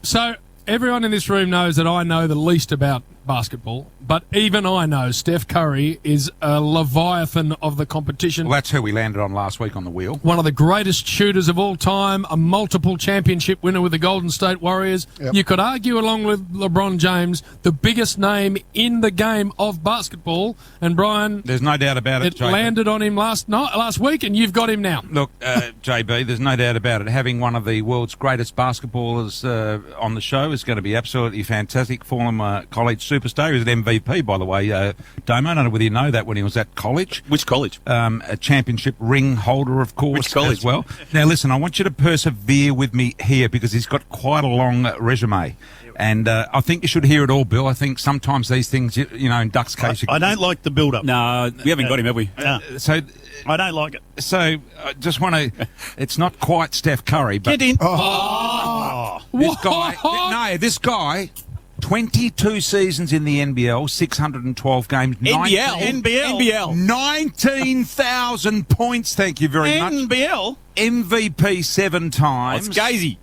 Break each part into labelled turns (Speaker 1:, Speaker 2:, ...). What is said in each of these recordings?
Speaker 1: So everyone in this room knows that I know the least about basketball, but even I know Steph Curry is a leviathan of the competition.
Speaker 2: Well, that's who we landed on last week on the wheel.
Speaker 1: One of the greatest shooters of all time, a multiple championship winner with the Golden State Warriors.
Speaker 3: Yep.
Speaker 1: You could argue, along with LeBron James, the biggest name in the game of basketball. And Brian,
Speaker 2: there's no doubt about it.
Speaker 1: It landed on him last week, and you've got him now.
Speaker 2: Look, JB, there's no doubt about it. Having one of the world's greatest basketballers on the show is going to be absolutely fantastic. Former college superstar. He was an MVP, by the way, Damo. I don't know whether you know that when he was at college.
Speaker 4: Which college?
Speaker 2: A championship ring holder, of course,
Speaker 4: Which college?
Speaker 2: as well. Now, listen, I want you to persevere with me here because he's got quite a long resume. And I think you should hear it all, Bill. I think sometimes these things, you know, in Duck's case...
Speaker 3: I don't like the build-up.
Speaker 4: No, we haven't got him, have we?
Speaker 3: No.
Speaker 2: So
Speaker 3: I don't like it.
Speaker 2: So I just want to... It's not quite Steph Curry, but...
Speaker 3: Get in.
Speaker 2: This guy... 22 seasons in the NBL, 612 games.
Speaker 4: NBL.
Speaker 2: 19,000 points, thank you very much.
Speaker 4: NBL?
Speaker 2: MVP 7 times.
Speaker 4: It's Gazy.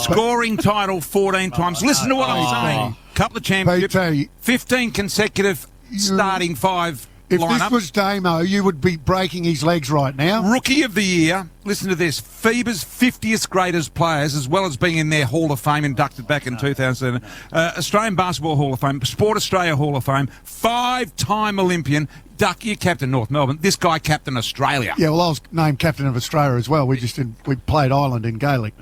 Speaker 2: Scoring title 14 times. Listen to what I'm saying. Couple of championships,
Speaker 3: BT.
Speaker 2: 15 consecutive starting 5
Speaker 3: If
Speaker 2: lineup.
Speaker 3: this was Damo, you would be breaking his legs right now.
Speaker 2: Rookie of the Year. Listen to this. FIBA's 50th greatest players, as well as being in their Hall of Fame, inducted back in 2007. Australian Basketball Hall of Fame, Sport Australia Hall of Fame, 5-time Olympian. Duck, you captain North Melbourne. This guy captain Australia.
Speaker 3: Yeah, well, I was named captain of Australia as well. We played Ireland in Gaelic.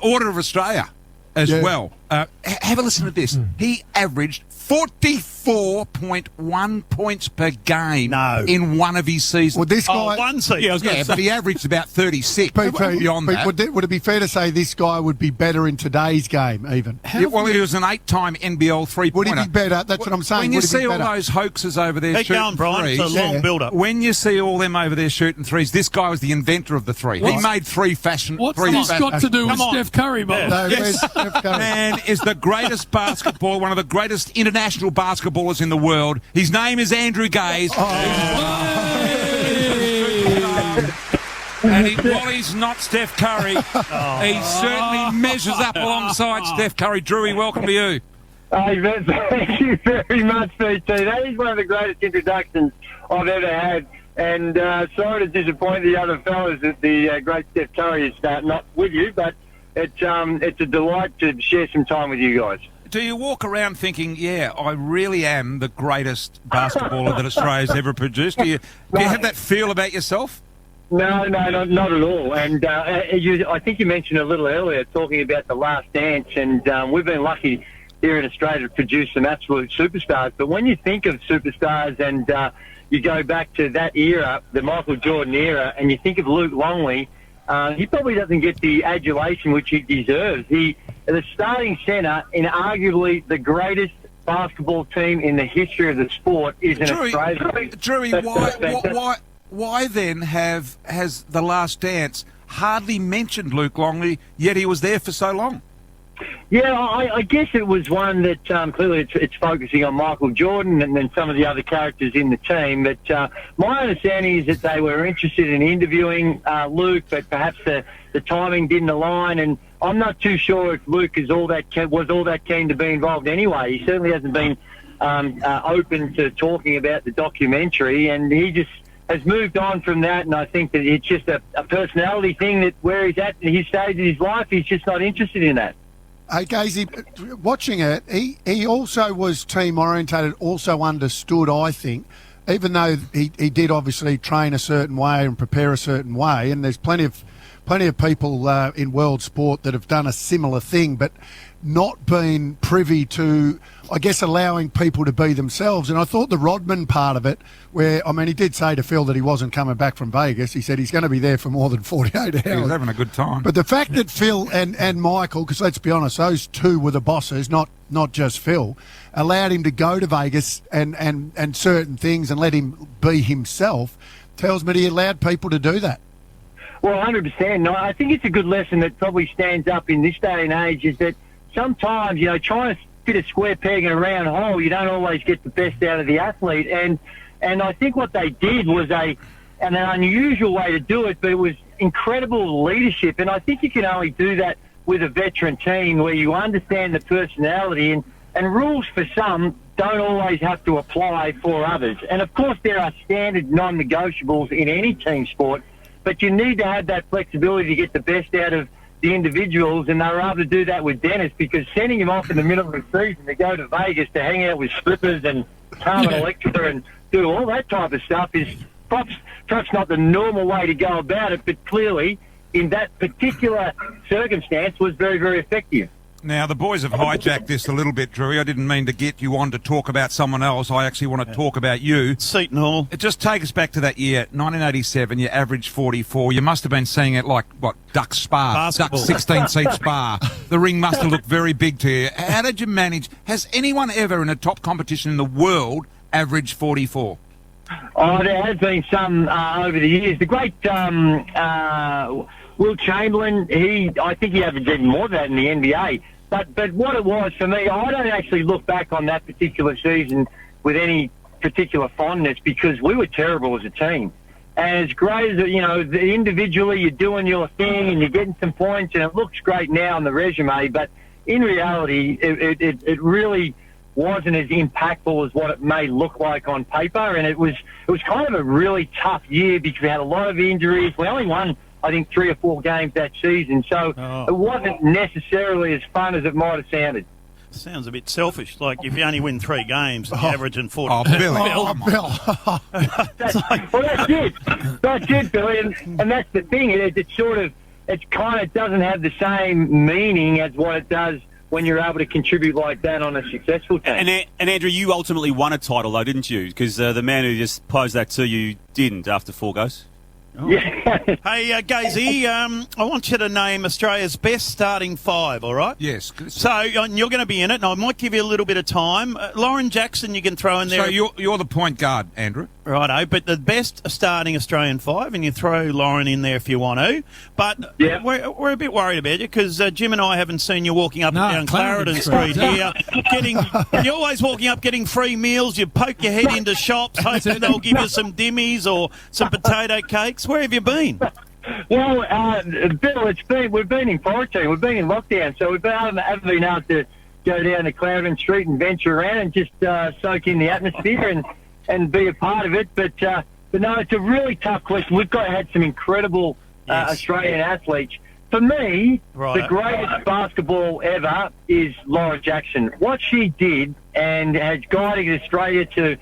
Speaker 2: Order of Australia as well. Have a listen to this. He averaged 44.1 points per game in one of his seasons.
Speaker 3: Well, this guy,
Speaker 4: one season.
Speaker 2: Yeah, but he averaged about 36. Beyond that.
Speaker 3: Would it be fair to say this guy would be better in today's game, even?
Speaker 2: He was an 8-time NBL three-pointer.
Speaker 3: Would he be better? That's what I'm saying.
Speaker 2: When you see all those hoaxes over there shooting threes,
Speaker 4: it's a long build-up.
Speaker 2: when you see all them over there shooting threes, this guy was the inventor of the three. He made
Speaker 1: What's this got to do with Steph Curry, Bob?
Speaker 3: No, where's Steph Curry?
Speaker 2: Man is the greatest basketball, one of the greatest international basketballers in the world. His name is Andrew Gaze. And while he's not Steph Curry, he certainly measures up alongside Steph Curry. Drewy, welcome to you.
Speaker 5: Thank you very much, BT. That is one of the greatest introductions I've ever had. And sorry to disappoint the other fellas that the great Steph Curry is not with you, but it's a delight to share some time with you guys.
Speaker 2: Do you walk around thinking, yeah, I really am the greatest basketballer that Australia's ever produced? Do you have that feel about yourself?
Speaker 5: No, not at all. And I think you mentioned a little earlier talking about The Last Dance, and we've been lucky here in Australia to produce some absolute superstars. But when you think of superstars and you go back to that era, the Michael Jordan era, and you think of Luke Longley, he probably doesn't get the adulation which he deserves. He the starting centre in arguably the greatest basketball team in the history of the sport is an Australian.
Speaker 2: Drewy, why then has The Last Dance hardly mentioned Luke Longley, yet he was there for so long?
Speaker 5: Yeah, I guess it was one that clearly it's focusing on Michael Jordan and then some of the other characters in the team. But my understanding is that they were interested in interviewing Luke, but perhaps the timing didn't align. And I'm not too sure if Luke was all that keen to be involved anyway. He certainly hasn't been open to talking about the documentary, and he just has moved on from that. And I think that it's just a personality thing that where he's at his stage in his life, he's just not interested in that.
Speaker 3: Hey, Gazy, watching it, he also was team-orientated, also understood, I think, even though he did obviously train a certain way and prepare a certain way, and there's plenty of people in world sport that have done a similar thing, but not been privy to, I guess, allowing people to be themselves. And I thought the Rodman part of it, where, I mean, he did say to Phil that he wasn't coming back from Vegas. He said he's going to be there for more than 48 hours.
Speaker 2: He was having a good time.
Speaker 3: But the fact that Phil and Michael, because let's be honest, those two were the bosses, not just Phil, allowed him to go to Vegas and certain things and let him be himself, tells me he allowed people to do that.
Speaker 5: Well, 100%. No, I think it's a good lesson that probably stands up in this day and age is that sometimes, trying to fit a square peg in a round hole, you don't always get the best out of the athlete. And I think what they did was an unusual way to do it, but it was incredible leadership. And I think you can only do that with a veteran team where you understand the personality and rules for some don't always have to apply for others. And, of course, there are standard non-negotiables in any team sport, but you need to have that flexibility to get the best out of the individuals, and they were able to do that with Dennis, because sending him off in the middle of the season to go to Vegas to hang out with strippers and Carmen Electra and do all that type of stuff is perhaps not the normal way to go about it, but clearly in that particular circumstance was very, very effective.
Speaker 2: Now, the boys have hijacked this a little bit, Drewy. I didn't mean to get you on to talk about someone else. I actually want to talk about you.
Speaker 4: Seton Hall.
Speaker 2: Just take us back to that year, 1987. You averaged 44. You must have been seeing it like, what, Duck Spa?
Speaker 4: Basketball.
Speaker 2: Duck 16-seat Spa. The ring must have looked very big to you. How did you manage? Has anyone ever in a top competition in the world averaged 44?
Speaker 5: Oh, there has been some over the years. The great Will Chamberlain, I think he averaged even more than that in the NBA. But what it was for me, I don't actually look back on that particular season with any particular fondness, because we were terrible as a team. And as great as, individually you're doing your thing and you're getting some points and it looks great now on the resume, but in reality, it really wasn't as impactful as what it may look like on paper. And it was kind of a really tough year because we had a lot of injuries. We only won, I think, 3 or 4 games that season, so It wasn't necessarily as fun as it might have sounded.
Speaker 4: Sounds a bit selfish. Like if you only win 3 games, you're averaging 40.
Speaker 2: Oh, Billy.
Speaker 3: Bill.
Speaker 5: That's it. That's it, Billy. And that's the thing. It kind of doesn't have the same meaning as what it does when you're able to contribute like that on a successful team.
Speaker 4: And Andrew, you ultimately won a title, though, didn't you? Because the man who just posed that to you didn't after 4 goes.
Speaker 5: Oh. Yeah.
Speaker 4: Hey, Gazy, I want you to name Australia's best starting 5, all right?
Speaker 2: Yes.
Speaker 4: So you're going to be in it, and I might give you a little bit of time. Lauren Jackson you can throw in there.
Speaker 2: So you're the point guard, Andrew.
Speaker 4: Righto, but the best starting Australian 5, and you throw Lauren in there if you want to. But
Speaker 5: Yeah.
Speaker 4: we're a bit worried about you because Jim and I haven't seen you walking up
Speaker 1: No,
Speaker 4: and down Clarendon
Speaker 1: Clarendon
Speaker 4: Street here. You're always walking up getting free meals. You poke your head into shops hoping they'll give you some dimmies or some potato cakes. Where have you been?
Speaker 5: Well, Bill, we've been in quarantine. We've been in lockdown, so haven't been able to go down to Clarendon Street and venture around and just soak in the atmosphere and be a part of it. But no, it's a really tough question. We've had some incredible Australian athletes. For me, the greatest basketball ever is Laura Jackson. What she did and has guided Australia to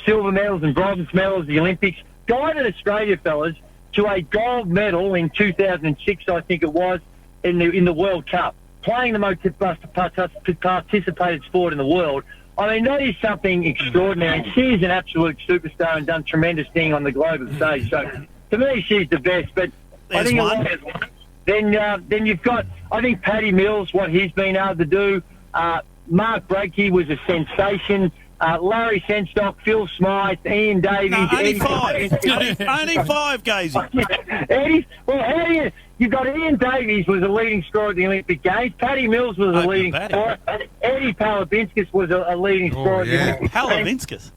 Speaker 5: silver medals and bronze medals at the Olympics, guided Australia, fellas, to a gold medal in 2006, I think it was, in the World Cup, playing the most participated sport in the world. I mean, that is something extraordinary. She's an absolute superstar and done tremendous thing on the global stage. So, to me, she's the best. But
Speaker 4: There's
Speaker 5: I think
Speaker 4: one.
Speaker 5: then you've got, I think, Paddy Mills, what he's been able to do. Mark Brakey was a sensation. Larry Senstock, Phil Smythe, Ian Davies.
Speaker 4: No, only
Speaker 5: Eddie
Speaker 4: 5. only 5, Gazy.
Speaker 5: Eddie, well, how do you've got Ian Davies was a leading scorer at the Olympic Games. Paddy Mills was a leading scorer. Eddie Palavinskas was a leading scorer at the Olympic Games.
Speaker 4: Palavinskas.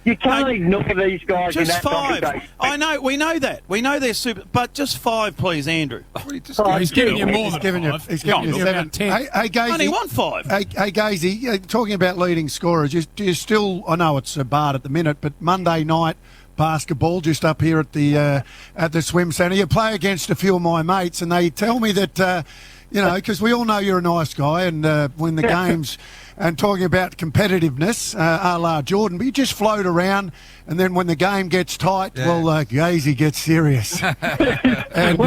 Speaker 5: You can't ignore these guys.
Speaker 4: Just
Speaker 5: in that
Speaker 4: 5.
Speaker 5: conversation.
Speaker 4: I know, we know that. We know they're super, but just 5, please, Andrew.
Speaker 1: He's giving you more than
Speaker 3: Giving you,
Speaker 1: 5.
Speaker 3: he's giving you
Speaker 1: You're
Speaker 3: 7.
Speaker 1: about 10.
Speaker 3: Hey, Gazy.
Speaker 4: Only want 5.
Speaker 3: Hey, Gazy, talking about leading scorers, do you still, I know it's a Bard at the minute, but Monday night basketball just up here at the swim centre, you play against a few of my mates and they tell me that, because we all know you're a nice guy and when the games, and talking about competitiveness, a la Jordan, but you just float around and then when the game gets tight, Gazy gets serious. And,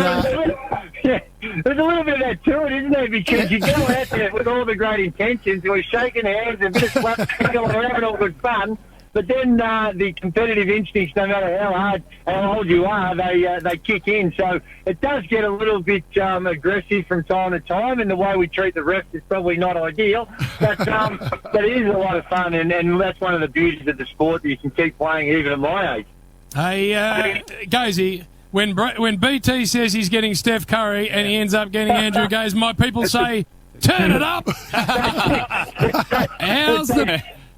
Speaker 5: there's a little bit of that to it, isn't there? Because you go out there with all the great intentions, we're shaking hands and a bit of slap, we're having all good fun. But then the competitive instincts, no matter how old you are, they kick in. So it does get a little bit aggressive from time to time, and the way we treat the refs is probably not ideal. But it is a lot of fun, and that's one of the beauties of the sport that you can keep playing even at my age.
Speaker 1: Hey, Gazy, when BT says he's getting Steph Curry and he ends up getting Andrew Gaze, my people say, turn it up.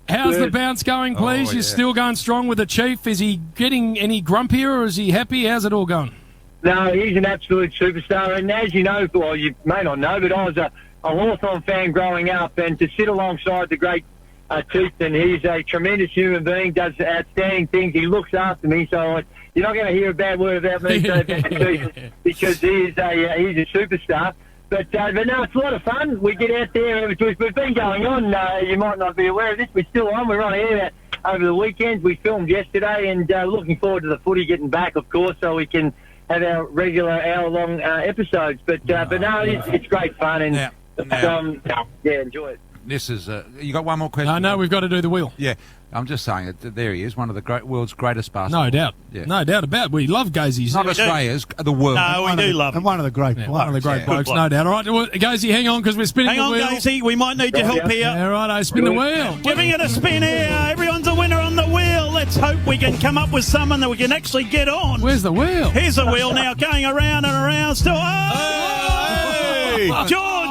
Speaker 1: How's the bounce going, please? You're still going strong with the Chief. Is he getting any grumpier or is he happy? How's it all going?
Speaker 5: No, he's an absolute superstar. And as you know, well, you may not know, but I was a Hawthorn fan growing up, and to sit alongside the great Toothman, he's a tremendous human being, does outstanding things. He looks after me, so you're not going to hear a bad word about me because he's a superstar. But no, it's a lot of fun. We get out there. We've been going on. You might not be aware of this. We're still on. We're on air over the weekends. We filmed yesterday, and looking forward to the footy getting back, of course, so we can have our regular hour-long episodes. But no, it's great fun, and enjoy it.
Speaker 2: This is you got one more question?
Speaker 1: No, we've got to do the wheel.
Speaker 2: Yeah, I'm just saying it. There he is, one of the world's greatest basketball.
Speaker 1: No doubt.
Speaker 2: Yeah.
Speaker 1: No doubt about it. We love Gazy.
Speaker 2: Not Australia's, the world.
Speaker 4: No, we do love him.
Speaker 3: And one of the great blokes.
Speaker 1: One of the great blokes, no doubt. All right, Gazy, hang on because we're spinning the wheel.
Speaker 4: Hang on, Gazy. We might need your help here.
Speaker 1: All right, I spin the wheel.
Speaker 4: Giving it a spin here. Everyone's a winner on the wheel. Let's hope we can come up with someone that we can actually get on.
Speaker 1: Where's the wheel?
Speaker 4: Here's the wheel now, going around and around. Still, George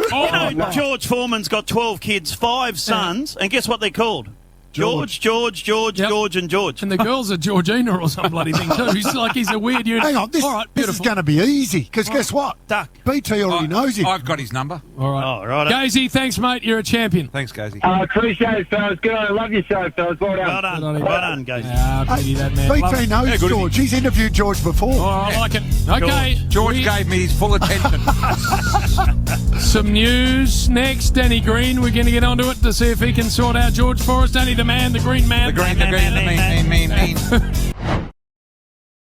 Speaker 4: Foreman. George Foreman's got 12 kids, 5 sons, and guess what they're called? George, and George.
Speaker 1: And the girls are Georgina or some bloody thing too. He's a weird unit.
Speaker 3: Hang on, this is going to be easy, because guess what?
Speaker 4: Duck.
Speaker 3: BT already knows him.
Speaker 2: I've got his number.
Speaker 1: All right.
Speaker 4: Oh, right.
Speaker 1: Gazy, thanks, mate. You're a champion.
Speaker 2: Thanks, Gazy.
Speaker 5: I appreciate it, fellas. Good on. I love your show, fellas. Well done.
Speaker 4: Well done, Gazy.
Speaker 1: Pity that man.
Speaker 3: BT knows George. He's interviewed George before.
Speaker 1: Oh, I like it. Okay.
Speaker 2: George gave me his full attention.
Speaker 1: Some news next. Danny Green, we're going to get onto it to see if he can sort out George for us. Danny the man, the green man.
Speaker 2: The green, mean.